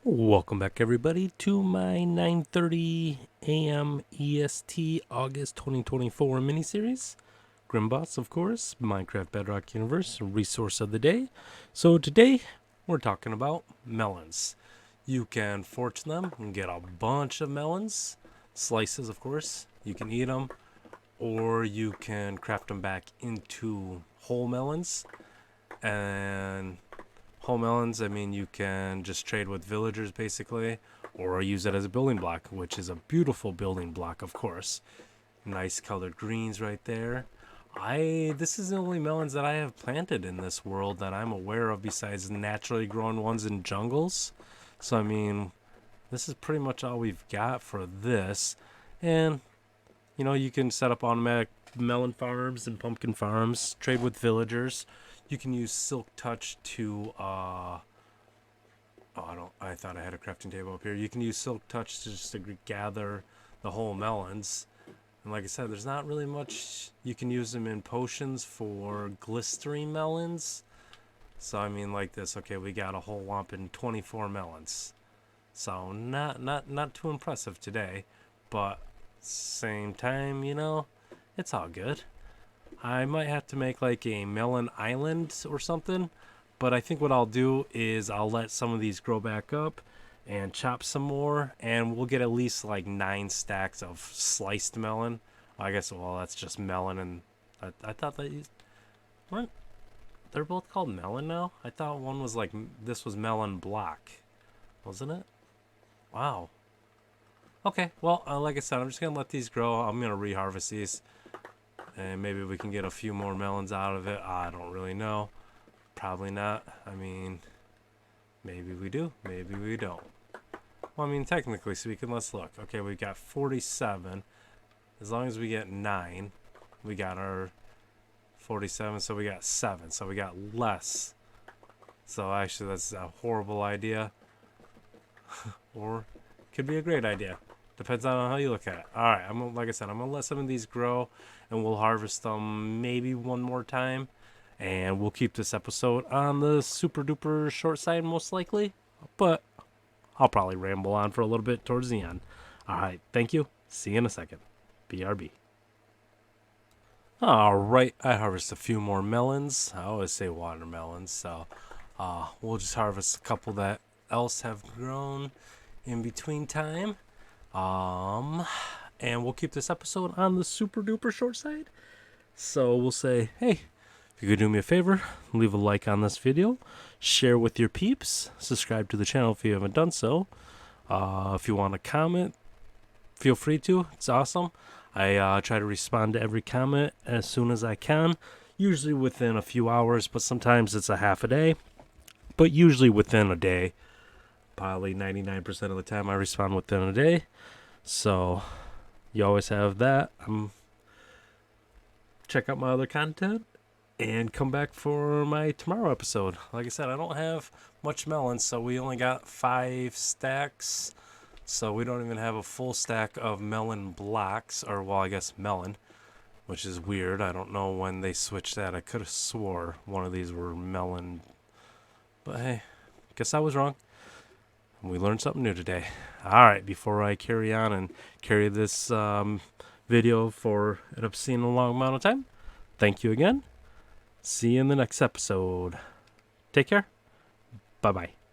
Welcome back, everybody, to my 9:30 a.m. EST August 2024 miniseries. Grimboss, of course, Minecraft Bedrock Universe, resource of the day. So today, we're talking about melons. You can fortune them and get a bunch of melons. Slices, of course. You can eat them, or you can craft them back into whole melons. And whole melons, I mean, you can just trade with villagers basically, or use it as a building block, which is a beautiful building block, of course. Nice colored greens right there. This is the only melons that I have planted in this world that I'm aware of, besides naturally grown ones in jungles. So I mean, this is pretty much all we've got for this. And you can set up automatic melon farms and pumpkin farms, trade with villagers. You can use Silk Touch to I thought I had a crafting table up here. You can use Silk Touch to just to gather the whole melons. And like I said, there's not really much. You can use them in potions for glistering melons. So I mean, like this. Okay, we got a whole whopping 24 melons. So not too impressive today, but same time, it's all good. I might have to make like a melon island or something, but I think what I'll do is I'll let some of these grow back up and chop some more, and we'll get at least like 9 stacks of sliced melon. I guess, well, that's just melon, and I thought that weren't they're both called melon now? I thought one was like, this was melon block, wasn't it? Wow. Okay, well, like I said, I'm just gonna let these grow. I'm gonna reharvest these, and maybe we can get a few more melons out of it. I don't really know. Probably not. I mean, maybe we do, maybe we don't. Well, I mean, technically speaking, let's look. Okay, we got 47. As long as we get 9, we got our 47, so we got 7. So we got less. So actually, that's a horrible idea. Or could be a great idea. Depends on how you look at it. All right, like I said, I'm gonna let some of these grow, and we'll harvest them maybe one more time, and we'll keep this episode on the super duper short side most likely. But I'll probably ramble on for a little bit towards the end. All right, thank you. See you in a second. BRB. All right, I harvest a few more melons. I always say watermelons, so we'll just harvest a couple that else have grown in between time. And we'll keep this episode on the super duper short side. So we'll say, hey, if you could do me a favor, leave a like on this video, share with your peeps, subscribe to the channel if you haven't done so. If you want to comment, feel free to. It's awesome. I try to respond to every comment as soon as I can, usually within a few hours, but sometimes it's a half a day, but usually within a day. Probably 99% of the time I respond within a day. So you always have that. Check out my other content and come back for my tomorrow episode. Like I said, I don't have much melon, so we only got 5 stacks. So we don't even have a full stack of melon blocks, or well, I guess melon, which is weird. I don't know when they switched that. I could have swore one of these were melon, but hey, guess I was wrong. We learned something new today. All right, before I carry on and carry this video for an obscene long amount of time, thank you again. See you in the next episode. Take care. Bye-bye.